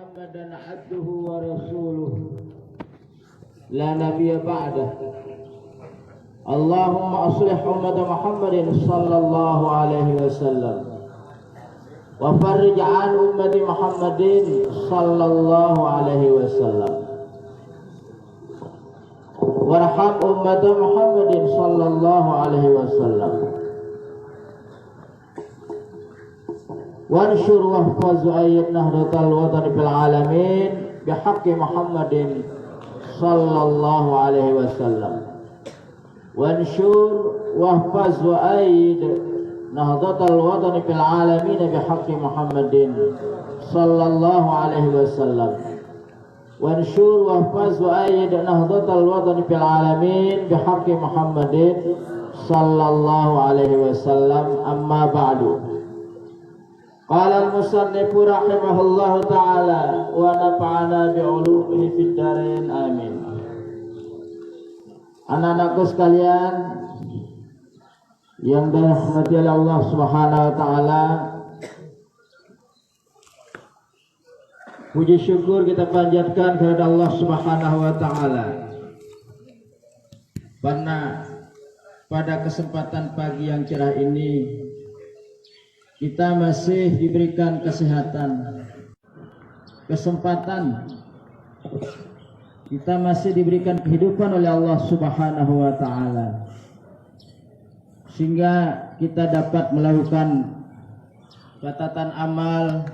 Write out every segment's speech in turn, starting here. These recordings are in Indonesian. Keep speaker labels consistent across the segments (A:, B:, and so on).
A: محمدا عبده ورسوله لا نبي بعده. اللهم أصلح أمة محمد صلى الله عليه وسلم وفرج عن أمة محمد صلى الله عليه وسلم وارحم أمة محمد صلى الله عليه وسلم وانشر واحفظ وأيد نهضة الوطن في العالمين بحق محمد صلى الله عليه وسلم وانشر واحفظ وأيد نهضة الوطن في العالمين بحق محمد صلى الله عليه وسلم وانشر واحفظ وأيد نهضة الوطن في العالمين بحق محمد صلى الله عليه وسلم. أما بعد، قال المصنف رحمه الله تعالى ونفعنا بعلومه في الدارين آمين. Anak-anakku sekalian yang dirahmati oleh Allah Subhanahu wa taala, puji syukur kita panjatkan kepada Allah Subhanahu wa taala karena pada kesempatan pagi yang cerah ini kita masih diberikan kesehatan, kesempatan, kita masih diberikan kehidupan oleh Allah Subhanahu wa taala, sehingga kita dapat melakukan catatan amal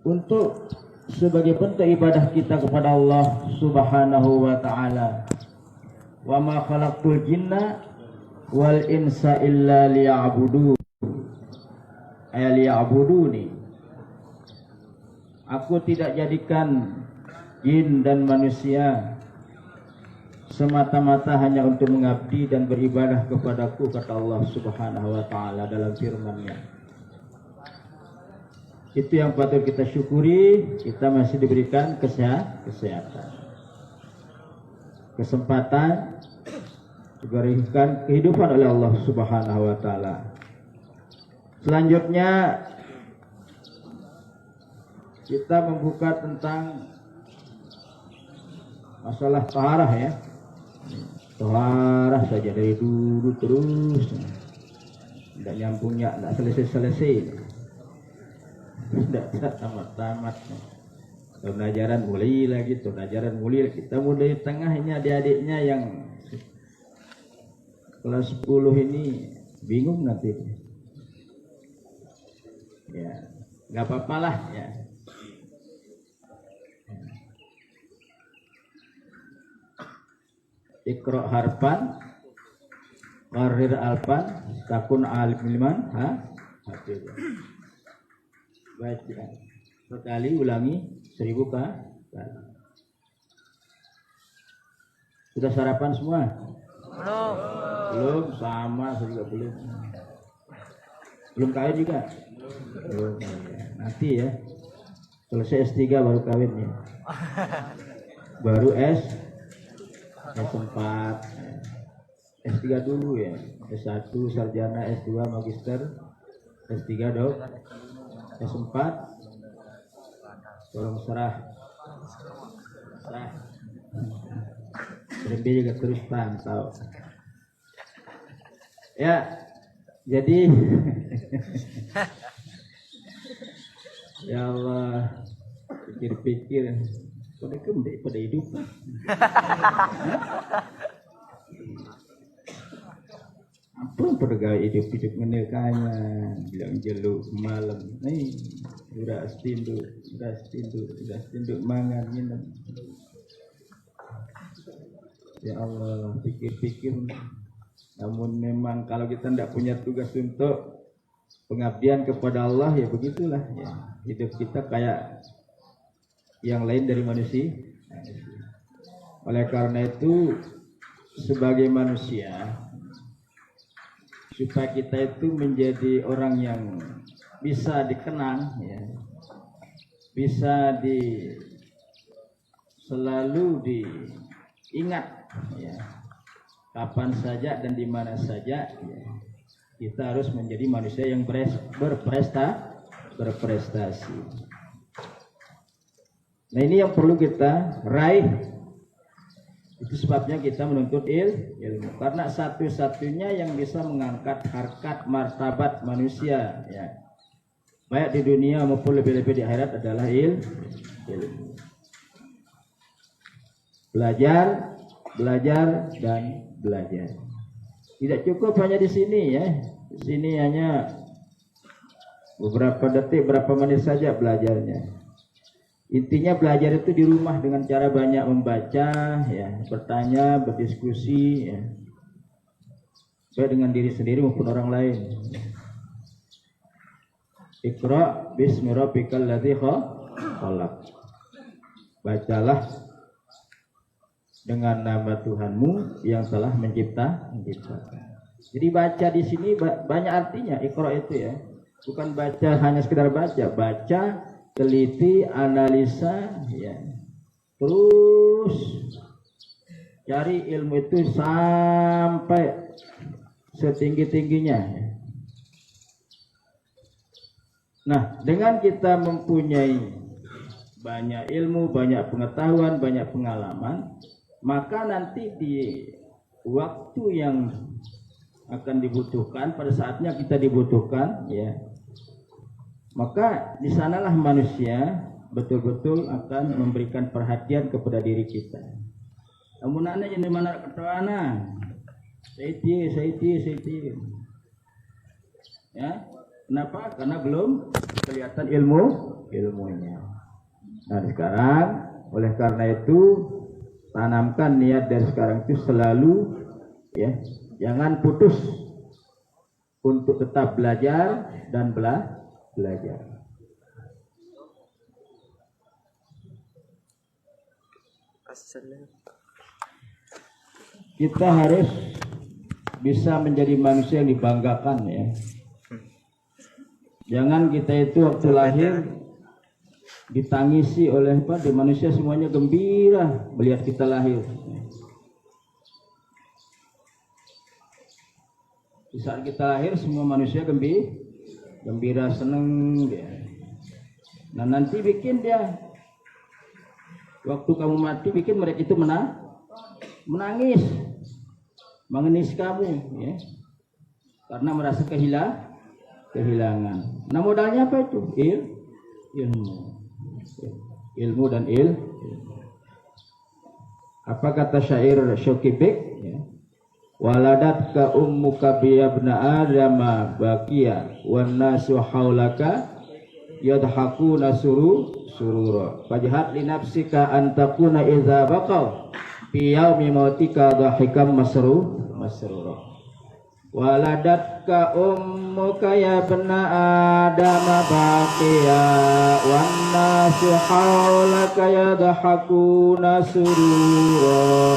A: untuk sebagai bentuk ibadah kita kepada Allah Subhanahu wa taala. Wa ma khalaqtul jinna wal insa illa liya'budun. Liya'buduni. Aku tidak jadikan jin dan manusia semata-mata hanya untuk mengabdi dan beribadah kepadaku, kata Allah Subhanahu wa taala dalam firman-Nya. Itu yang patut kita syukuri, kita masih diberikan kesehatan, kesempatan, diberikan kehidupan oleh Allah Subhanahu wa taala. Selanjutnya kita membuka tentang masalah taharah ya. Taharah saja dari dulu terus, tidak nyambungnya, tidak selesai-selesai, tidak tamat-tamat. Pelajaran mulai lagi, pelajaran mulai. Kita mulai tengah ini, adik-adiknya yang kelas 10 ini bingung nanti. Ya, nggak apa-apa lah ya. Iqra harfan qarir alfan takun alim liman hafiz. Baik ya. Sekali ulangi 1000 kali. Sudah sarapan semua? Belum, sama saya juga belum. Belum kawin juga? Belum. Nanti ya. Selesai S3 baru kawin ya. Baru S4, S3 dulu ya, S1 sarjana, S2 magister, S3 dok, S4 tolong serah. Lebih juga terus pantau. Ya, jadi ya Allah, pikir-pikir pada hidup. Apa pergawai hidup menekanya bilang jeluk malam nih udah stinduk mangan minum. Ya Allah, pikir-pikir, namun memang kalau kita tidak punya tugas untuk pengabdian kepada Allah, ya begitulah ya. Hidup kita kayak yang lain dari manusia. Oleh karena itu, sebagai manusia, supaya kita itu menjadi orang yang bisa dikenang ya, bisa selalu diingat ya, kapan saja dan di mana saja ya. Kita harus menjadi manusia yang berprestasi. berprestasi. Nah ini yang perlu kita raih. Itu sebabnya kita menuntut ilmu, karena satu-satunya yang bisa mengangkat harkat martabat manusia, ya, baik di dunia maupun lebih-lebih di akhirat adalah ilmu. Belajar, dan belajar. Tidak cukup hanya di sini, ya. Di sini hanya beberapa detik, berapa menit saja belajarnya. Intinya belajar itu di rumah dengan cara banyak membaca, ya, bertanya, berdiskusi, ya, baik dengan diri sendiri maupun orang lain. Iqra bismi rabbikal ladzi khalaq. Bacalah dengan nama Tuhanmu yang telah menciptakan. Jadi baca di sini banyak artinya. Iqra itu, ya, bukan baca hanya sekedar baca, teliti, analisa, ya. Terus cari ilmu itu sampai setinggi-tingginya. Nah, dengan kita mempunyai banyak ilmu, banyak pengetahuan, banyak pengalaman, maka nanti di waktu yang akan dibutuhkan, pada saatnya kita dibutuhkan, ya, maka di sanalah manusia betul-betul akan memberikan perhatian kepada diri kita. Namun aneh jadi mana ketuana, saya ya, kenapa? Karena belum kelihatan ilmunya. Nah sekarang, oleh karena itu tanamkan niat dari sekarang itu selalu, ya, jangan putus untuk tetap belajar dan belajar. Kita harus bisa menjadi manusia yang dibanggakan, ya. Jangan kita itu waktu lahir ditangisi oleh di manusia semuanya gembira melihat kita lahir. Di saat kita lahir semua manusia gembira, seneng dia. Nah nanti bikin dia, waktu kamu mati bikin mereka itu menangis, mengenis kamu, ya, karena merasa kehilangan. Nah modalnya apa itu? Ilmu dan apa kata syair Syukibek, ya? Waladatka ummuka biyabna adama bakia wan nasu haulaka yadhakuna surura fajhad li nafsika an takuna idza baqaw fi yaumi mautika dhahikam masrura. Waladatka ummuka ya bna adama baqiya wan nasu haulaka yadhakuna surura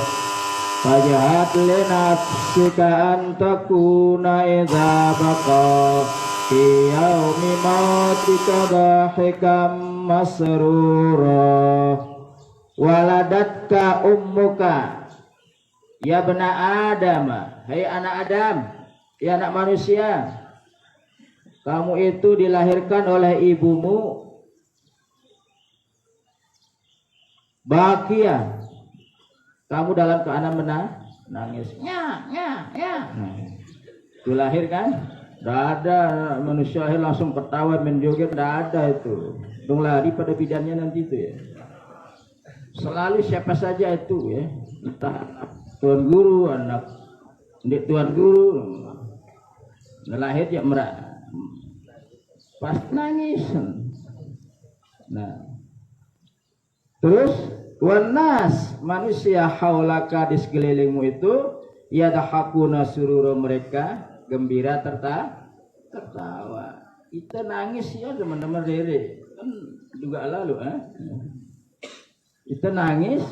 A: fajhat li nafsika an takuna idza baqa fi yaumi mautika dhahikam masrura. Waladatka ummuka ya bna adama, hai anak Adam, ya anak manusia, kamu itu dilahirkan oleh ibumu bakia, kamu dalam keadaan menangis, ya. Itu lahir kan, tidak ada manusia langsung ketawa menjoget, tidak ada itu, dong lari pada bidannya nanti itu, ya. Selalu siapa saja itu, ya, entah tuan guru, anak tuan guru, lahir ya merak, pas nangis. Nah, terus wanas manusia haulaka di sekelilingmu itu yadhakuna surura, mereka gembira tertawa. Kita nangis ya teman-teman, rere kan juga lalu, kita nangis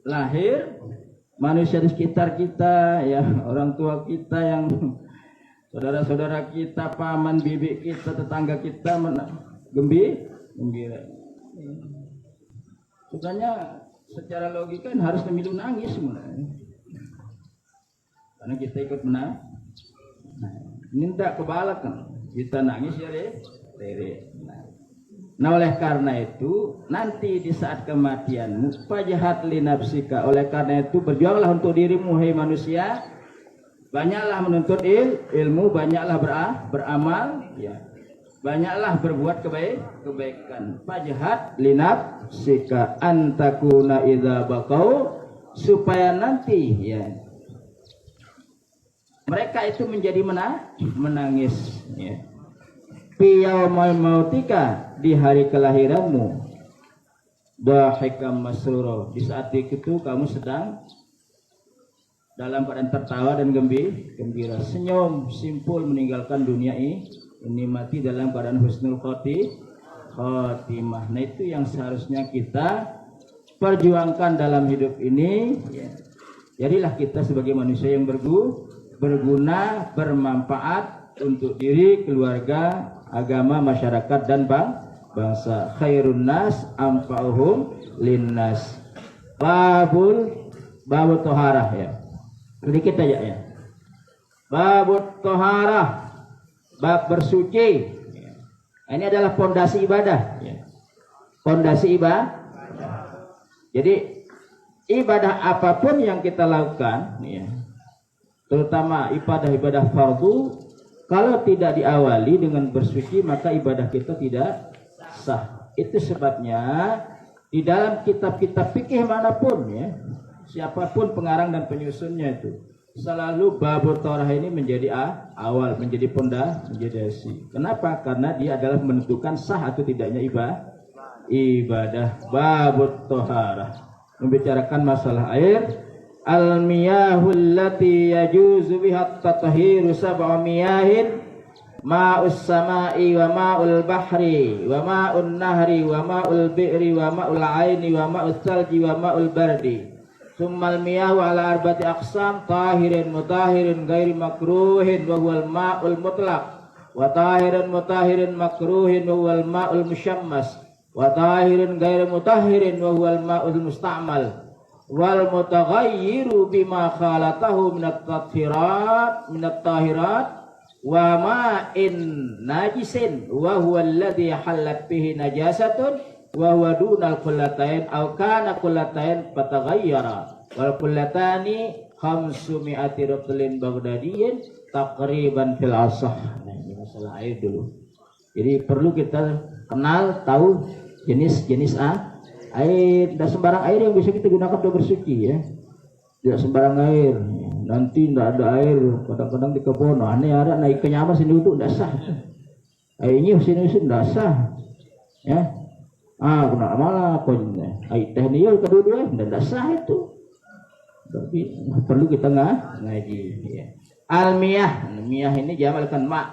A: lahir, manusia di sekitar kita, ya, orang tua kita, yang saudara-saudara kita, paman bibi kita, tetangga kita gembira. Sebenarnya secara logika harus pemilu nangis sebenarnya, karena kita ikut menang. Nah, ini tidak kebalakan, kita nangis ya rere. Nah, Nah oleh karena itu nanti di saat kematianmu fajhad li nafsika, oleh karena itu berjuanglah untuk dirimu hai manusia, banyaklah menuntut ilmu, banyaklah beramal ya, banyaklah berbuat kebaikan. Fajhad li nafsika antakuna idza baqau, supaya nanti ya mereka itu menjadi menangis ya. Fi yaumil mautika, di hari kelahiranmu, dahikam masrura, di saat itu kamu sedang dalam keadaan tertawa dan gembira, senyum simpul meninggalkan dunia ini mati dalam keadaan husnul khotimah. Nah itu yang seharusnya kita perjuangkan dalam hidup ini ya. Jadilah kita sebagai manusia yang berguna, bermanfaat untuk diri, keluarga, agama, masyarakat dan bangsa. Khairun nas anfa'uhum linnas. Babul toharah ya. Sedikit aja ya. Babul toharah, bab bersuci. Ini adalah fondasi ibadah ya. Fondasi ibadah. Jadi ibadah apapun yang kita lakukan ya, terutama ibadah fardu, kalau tidak diawali dengan bersuci maka ibadah kita tidak sah. Itu sebabnya di dalam kitab-kitab fikih manapun ya, siapapun pengarang dan penyusunnya itu selalu babut Torah ini menjadi awal, menjadi pondasi, menjadi dasar. Kenapa? Karena dia adalah menentukan sah atau tidaknya ibadah. Babut Toharah membicarakan masalah air. Al-miyahul lati yajuzu biha at-tathiru sab'a miyahin, ma'us sama'i wa ma'ul bahri wa ma'un nahri wa ma'ul bi'ri wa ma'ul aini wa ma'us salji wa ma'ul bardi. Summal miyahu ala arba'ati aqsam, tahirin mutahirin ghairi makruhin wa huwal ma'ul mutlaq, wa tahirin mutahirin makruhin wa huwal ma'ul musyammas, wa tahirin ghairi mutahirin wa huwal ma'ul musta'mal, wal mutaghayyiru bima khalatahu minat tahirat wa ma'in najisin wa huwa alladhi halat bihi najasatun wa huwa dunal kullatain aw kana kullatain fataghayyara wal kullatani 500 rutlin baghdadiyin takriban fil asah. Nah ini masalah air dulu. Jadi perlu kita kenal, tahu jenis-jenis air. Tidak sembarang air yang bisa kita gunakan untuk bersuci ya. Tidak sembarang air. Nanti tidak ada air. Kadang-kadang di kebun aneh ada naik ke nyamar sini untuk tidak sah. Airnya sini tidak sah. Ya. Kena malah pokoknya. Air teknikal kedua-dua tidak sah itu. Tapi perlu kita ngaji. Ya. Al-miyah. Miyah ini jamalkan ma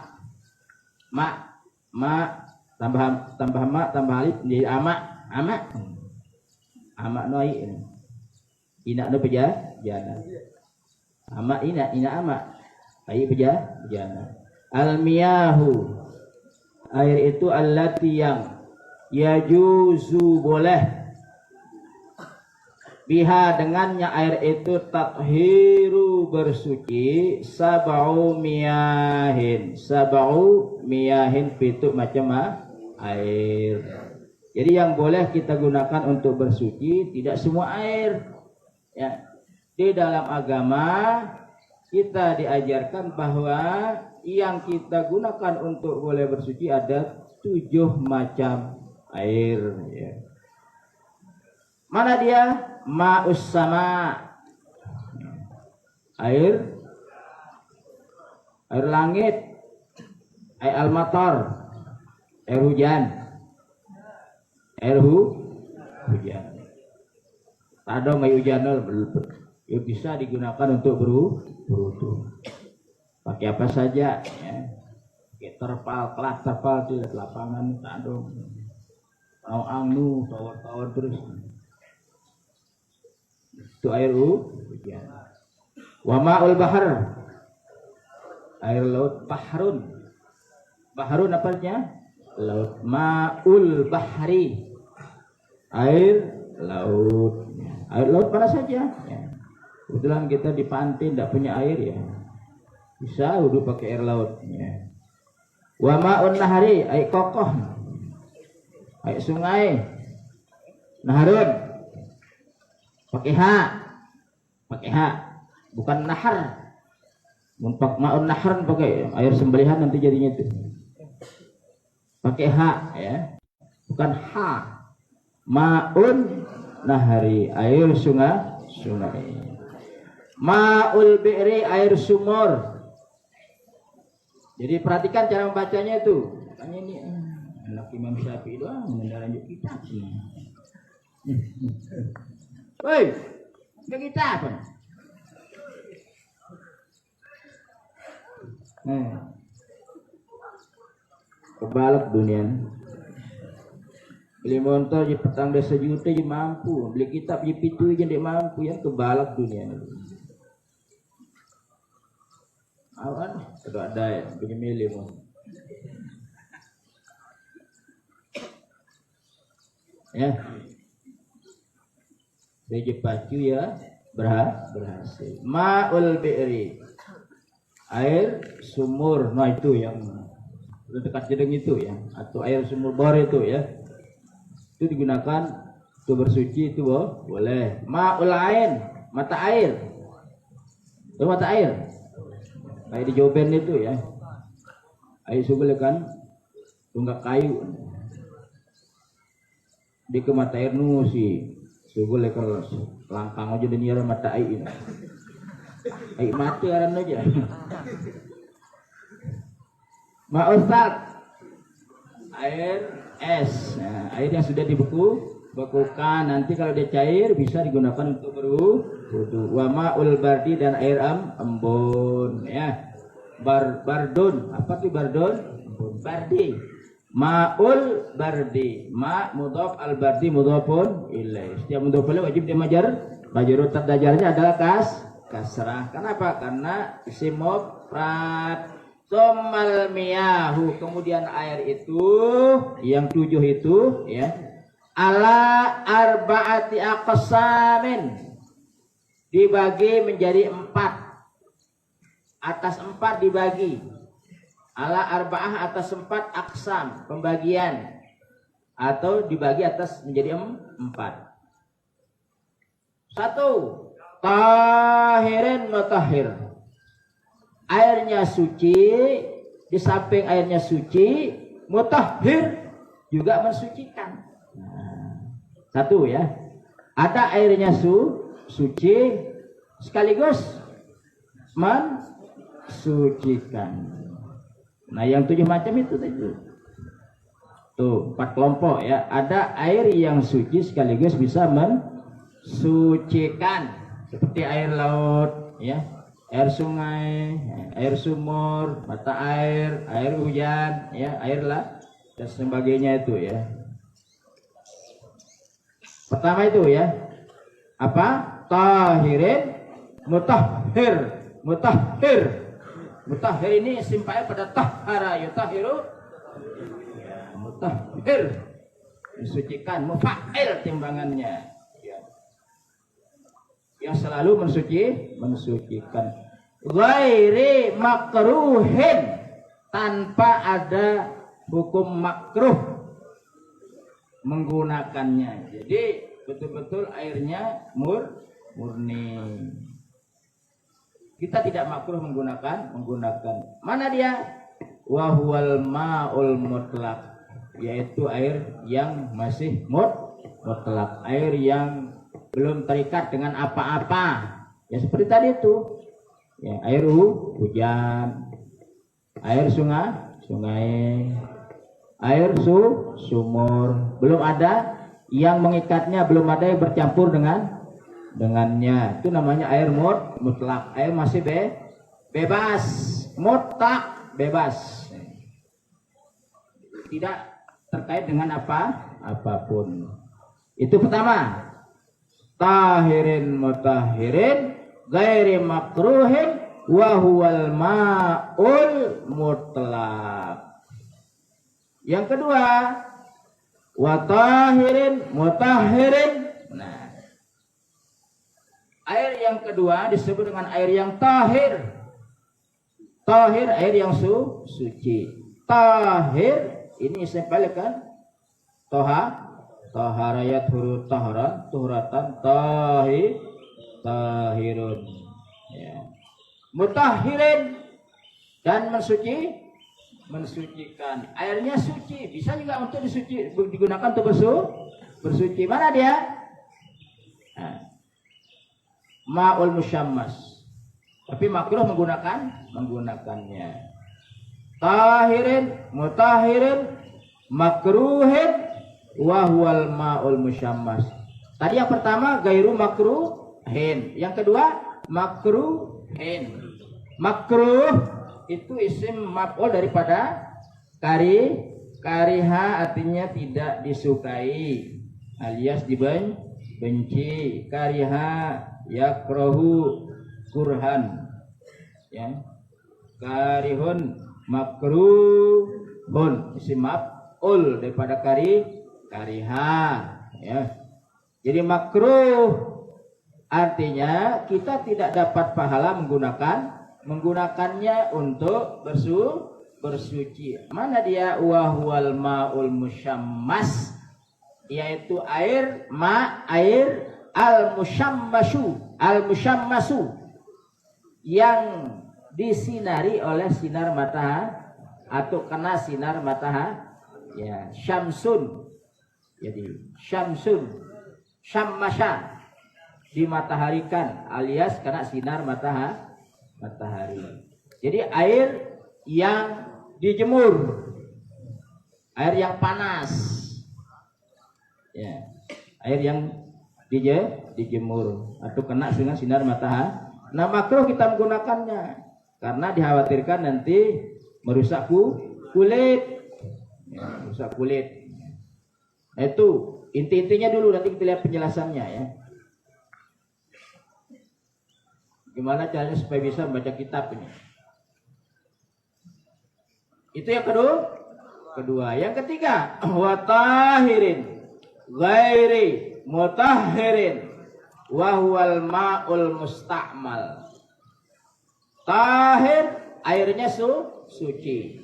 A: tambah ma tambah alif menjadi ama. Amak noi ina no jana amak ina amak ayi jana. Al miyahu, air itu allati yang yajuzu boleh biha dengannya air itu tathiru bersuci sab'u miyahin pitu macam air. Jadi yang boleh kita gunakan untuk bersuci tidak semua air. Ya. Di dalam agama kita diajarkan bahwa yang kita gunakan untuk boleh bersuci ada 7 macam air. Ya. Mana dia? Ma'us sama, air langit, air al-matar, air hujan. Air hujan. Ada mai hujan ya bisa digunakan untuk berwudu. Pakai apa saja ya. Pakai kelas terpal di lapangan tak ada. Anu tawar-tawar terus. Itu air hujan. Wa ma'ul bahar. Air laut bahrun. Bahrun apa artinya? Laut. Ma'ul bahri, air laut. Air laut mana saja ya. Kebetulan kita di pantai tidak punya air ya, bisa wudhu pakai air laut ya. Wa ma'un nahari, air kokoh. Air sungai. Naharun. Pakai H. Pakai H. Bukan nahar. Munpak ma'un nahar pakai air sembelihan nanti jadinya itu. Pakai H ya. Bukan H. Ma'un nahari, air sungai. Ma'ul bi'ri, air sumur. Jadi perhatikan cara membacanya itu. Makanya ini anak Imam Syafi'i doang mendalanjut kitab. Woi, ke kitab. Kebalak dunia. Beli motor je petang dah sejuta je mampu. Beli kitab je pitu je dia mampu. Yang kebalak dunia. Awan, tidak ada ya, punya milih pun. Ya, dia pacu ya, berhasil. Ma'ul bi'ri, air sumur, nah itu yang dekat jedeng itu ya, atau air sumur bor itu ya, itu digunakan untuk bersuci itu boleh. Ma'ul ain, mata air, itu mata air. Kayak di Joben itu ya, air subel kan tunggak kayu di ke mata air nusi subel kalau langkang aja dan nyara mata air ini air mati aran aja. Ma Ustaz, air es, nah, air yang sudah dibekukan nanti kalau dia cair bisa digunakan untuk berwudu. Wa ma'ul bardi, dan air embun ya. Bardun, apa tuh bardun? Bardi. Ma'ul bardi, ma mudhaf, al bardi mudhafun ilaih. Setiap mudhaf ilaih wajib dia majrur tadajarnya adalah kasrah. Kenapa? Karena isim mufrad. Somal miyahu, kemudian air itu yang 7 itu ya, ala arba'ati aqsamin, dibagi menjadi 4, atas 4 dibagi, ala arba'ah, atas 4, aqsam pembagian, atau dibagi atas menjadi 4. 1, tahirin mutahhir, airnya suci, di samping airnya suci, mutahhir juga mensucikan. Nah, 1 ya, ada airnya suci sekaligus mensucikan. Nah, yang 7 macam itu tuh 4 kelompok ya. Ada air yang suci sekaligus bisa mensucikan, seperti air laut ya, air sungai, air sumur, mata air, air hujan, ya, air lah dan sebagainya itu ya. Pertama itu ya, apa? Tahirin mutahhir. Mutahhir ini isim fa'il pada tahara, yutahiru, ya, mutahhir, mensucikan, mufa'il timbangannya. Yang selalu mensucikan. Ghairi makruhin, tanpa ada hukum makruh menggunakannya. Jadi betul-betul airnya murni. Kita tidak makruh menggunakan. Mana dia? Wa huwal ma'ul mutlaq, yaitu air yang masih mutlak, air yang belum terikat dengan apa-apa. Ya seperti tadi itu. Ya, air hujan, air sungai, air sumur. Belum ada yang mengikatnya, belum ada yang bercampur dengannya. Itu namanya air mutlak. Air masih bebas, mutlak, bebas. Tidak terkait dengan apapun. Itu pertama. Tahirin mutahhirin ghairi makruhin wa huwal ma'ul mutlaq. Yang kedua, wa tahirin mutahhirin. Nah, air yang kedua disebut dengan air yang tahir. Tahir, air yang suci. Tahir ini saya balikan taharayat huruf taharan tuhratan tahirun ya. Mutahirin dan mensucikan. Airnya suci, bisa juga untuk digunakan untuk bersuci. Mana dia? Ma'ul musyammas. Tapi makruh menggunakannya. Tahirin, mutahirin, makruhin, wa huwal ma'ul musyammas. Tadi yang pertama gairu makruhin, yang kedua makruhin. Makruh itu isim maf'ul daripada kariha, artinya tidak disukai alias dibenci. Kariha yakrahu kurhan ya. Karihun makruhun isim maf'ul daripada kariha ya. Jadi makruh artinya kita tidak dapat pahala menggunakannya untuk bersuci. Mana dia? Wahwal ma'ul musyammas, yaitu air al-musyammasu yang disinari oleh sinar matahari atau kena sinar matahari ya. Syamsun, jadi syammasya dimataharikan alias kena sinar matahari. Jadi air yang dijemur, air yang panas ya, air yang dijemur atau kena dengan sinar matahari. Nah, makruh kita menggunakannya karena dikhawatirkan nanti merusak kulit ya, merusak kulit. Nah, itu inti-intinya dulu, nanti kita lihat penjelasannya ya. Gimana caranya supaya bisa membaca kitab ini? Itu yang kedua. Yang ketiga, watahirin ghairi mutahhirin wa huwal ma'ul musta'mal. Tahir airnya suci.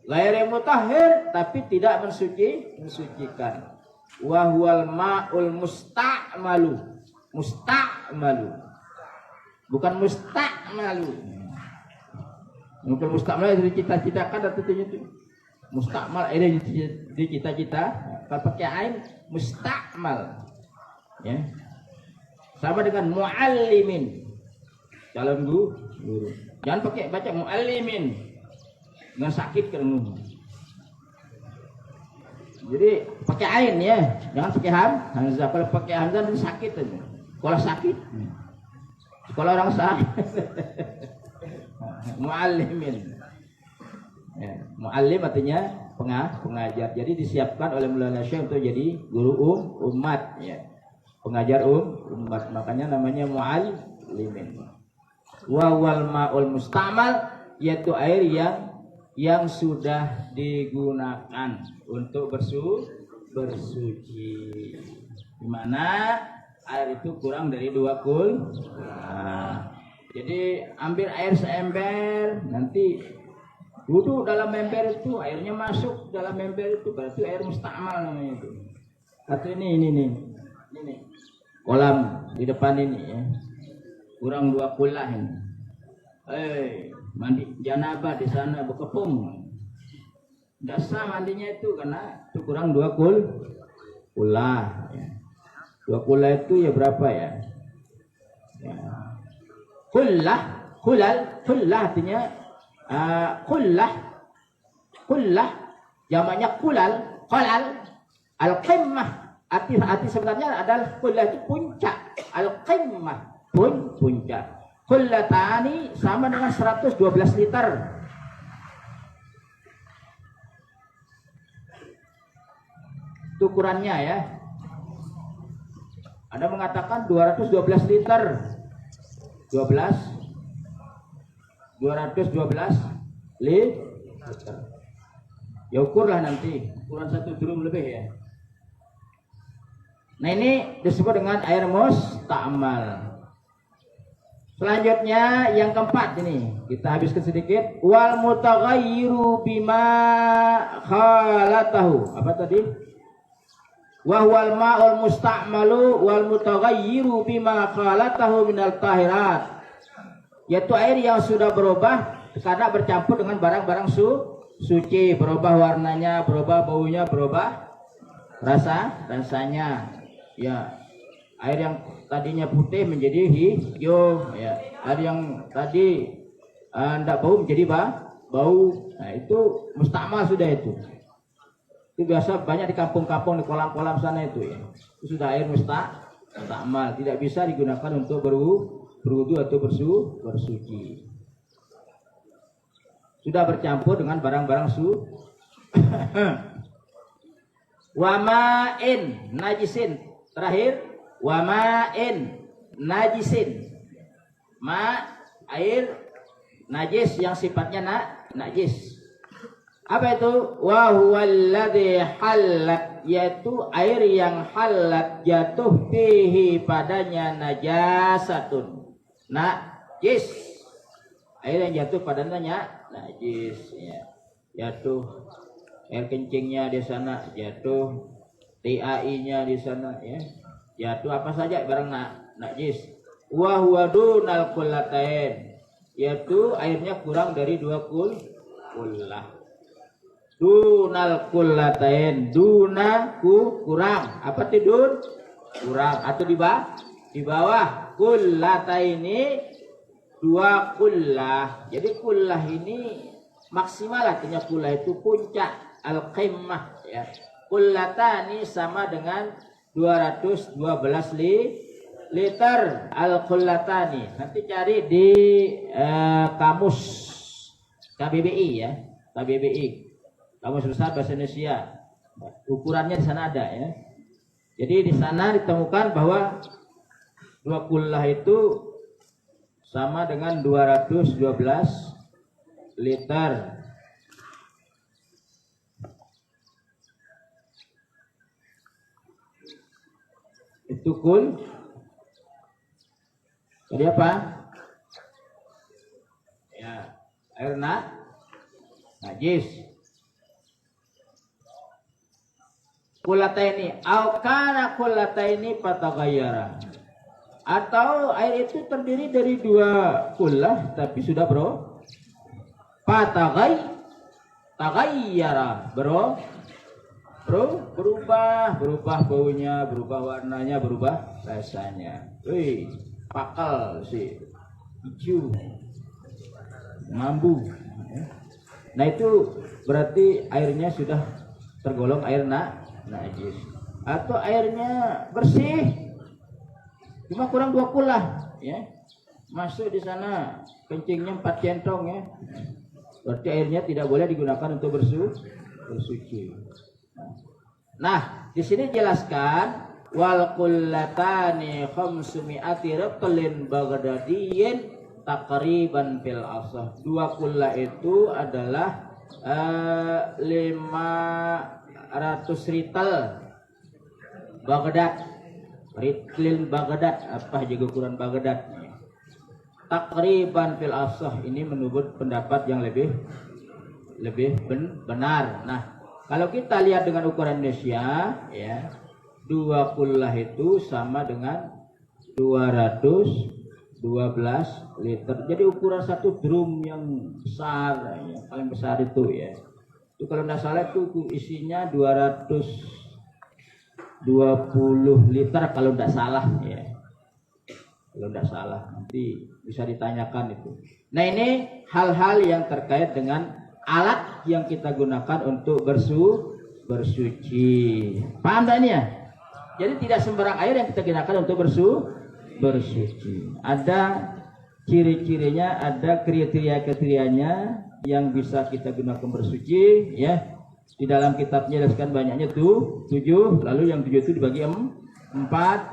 A: Ghairi mutahhir tapi tidak mensucikan. Wa huwal ma'ul musta'malu. Bukan mustakmalu. Bukan mustakmal itu dicita-citakan atau itu. Mustakmal ini dicita-cita. Kalau pakai ain mustakmal. Ya. Sama dengan muallimin. Calon guru. Jangan pakai baca muallimin. Nggak sakit kerana. Jadi pakai ain ya. Jangan pakai hamzah. Kalau pakai hamzah itu sakit aja. Kalau sakit. Kalau orang sah muallimin ya, muallim artinya pengajar. Jadi disiapkan oleh Maulana Syekh untuk jadi guru umat ya, pengajar umat, makanya namanya muallimin. Wa wal ma'ul mustamal, yaitu air yang sudah digunakan untuk bersuci, di mana air itu kurang dari 2 kul. Nah, jadi ambil air seember, nanti duduk dalam ember itu, airnya masuk dalam ember itu, berarti air mustakmal namanya itu. Atau ini kolam di depan ini ya, kurang 2 kulah ini. Mandi janabah di sana berkepung. Tidak sah mandinya itu karena itu kurang 2 kulah. Ya. 2 kulah itu ya berapa ya? Kullah artinya kullah jamaknya qalal. Al-qimmah arti sebenarnya adalah kullah itu puncak. Al-qimmah puncak. Kullatani sama dengan 112 liter. Itu ukurannya ya. Ada mengatakan 212 liter. 212 liter. Ya ukurlah nanti, ukuran 1 drum lebih ya. Nah, ini disebut dengan air mustakmal. Selanjutnya yang keempat ini, kita habiskan sedikit. Wal mutaghayyiru bima khalatahu. Apa tadi? wa huwal ma'ul musta'malu wal mutaghayyiru bima khalatahu minal tahirat, yaitu air yang sudah berubah karena bercampur dengan barang-barang suci, berubah warnanya, berubah baunya, berubah rasanya. Ya, air yang tadinya putih menjadi hijau, ya. Air yang tadi tidak bau menjadi bau. Nah, itu mustakmal sudah itu. Itu biasa banyak di kampung-kampung, di kolam-kolam sana itu ya. Itu sudah air mustakmal, tidak bisa digunakan untuk berwudu atau bersuci. Sudah bercampur dengan barang-barang wama'in najisin. Terakhir, wama'in najisin. Air najis yang sifatnya najis. Apa itu? Wa huwallazi halat, yaitu air yang halat jatuh fihi padanya najasatun. Najis. Air yang jatuh padanya najis, ya. Jatuh air kencingnya di sana, jatuh TAI-nya di sana, ya. Jatuh apa saja barang najis. Wa huwa dunal kullatain, yaitu airnya kurang dari 2 kullah. Dunal kullatain, kurang. Apa itu kurang atau di bawah kullataini 2 kullah. Jadi kullah ini maksimal, artinya kullah itu puncak, al-qimmah, ya. Kullatani sama dengan 212 liter al-kullatani. Nanti cari di kamus KBBI, ya. KBBI, Kamus Besar Bahasa Indonesia. Ukurannya di sana ada, ya. Jadi di sana ditemukan bahwa 2 kullah itu sama dengan 212 liter. Itu jadi apa? Ya, air najis. Kullataini au kana kullataini fataghayyara, atau air itu terdiri dari 2 kullah tapi sudah fataghayyara, berubah baunya, berubah warnanya, berubah rasanya. Wih, pakal sih, hijau, mambu. Nah, itu berarti airnya sudah tergolong air najis. Atau airnya bersih, cuma kurang 2 kullah, ya. Masuk di sana kencingnya 4 centong, ya. Berarti airnya tidak boleh digunakan untuk bersuci. Nah, di sini jelaskan wal kullatani 500 raqlin baghdadiyyin taqriban fil asah. 2 kullah itu adalah 500 rital Baghdad. Ritlil Baghdad, apa juga ukuran Baghdad? Takriban fil asah, ini menurut pendapat yang lebih benar. Nah, kalau kita lihat dengan ukuran Indonesia, ya, 2 kullah itu sama dengan 212 liter. Jadi ukuran 1 drum yang besar, yang paling besar itu, ya. Itu kalau tidak salah itu isinya 220 liter kalau tidak salah, ya. Kalau tidak salah, nanti bisa ditanyakan itu. Nah, ini hal-hal yang terkait dengan alat yang kita gunakan untuk bersuci. Paham tak ini, ya? Jadi tidak sembarang air yang kita gunakan untuk bersuci. Ada ciri-cirinya, ada kriteria-kriterianya yang bisa kita gunakan bersuci, ya. Di dalam kitabnya jelaskan banyaknya tuh 7, lalu yang 7 itu dibagi 4.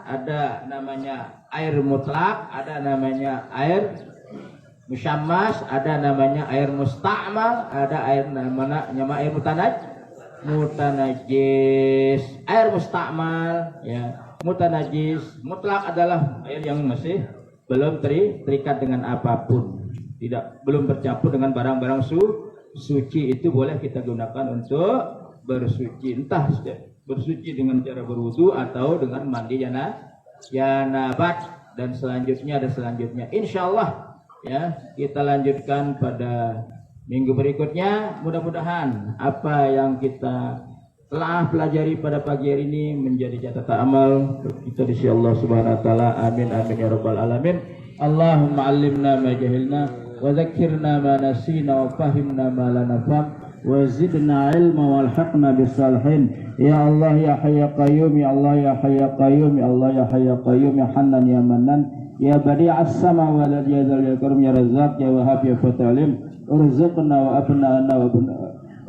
A: Ada namanya air mutlak, ada namanya air musyammas, ada namanya air musta'mal, ada air namanya air mutanajis. Air musta'mal, ya, mutanajis. Mutlak adalah air yang masih belum terikat dengan apapun, belum bercampur dengan barang-barang suci, itu boleh kita gunakan untuk bersuci. Entah bersuci dengan cara berwudu atau dengan mandi janabat. Dan selanjutnya insyaallah ya kita lanjutkan pada minggu berikutnya. Mudah-mudahan apa yang kita telah pelajari pada pagi hari ini menjadi catatan amal kita di sisi Allah Subhanahu wa taala. Amin amin ya rabbal alamin. Allahumma 'allimna ma jahilna wa dzakkirna ma nasina wa fahimna ma la nafham wa zidna ilma walhaqna bis salihin. Ya Allah ya Hayy ya Qayyum, ya Allah ya Hayy ya Qayyum, ya Allah ya Hayy ya Qayyum, ya Hannan ya Mannan, ya Badi'as sama wal ardi ya Dzal Karim, ya Razzaq ya Wahhab ya Fatalim, urzuqna wa abna'ana wa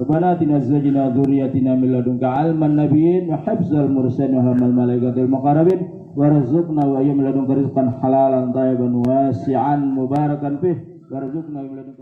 A: banatina zawjina dzurriyyatina min ladunka alman nabiyyin wa hifzal mursalin wa hamal malaikatil muqarrabin warzuqna wa ayyam ladunka rizqan halalan thayyiban wasi'an mubarakan fih warzuqna min ladunka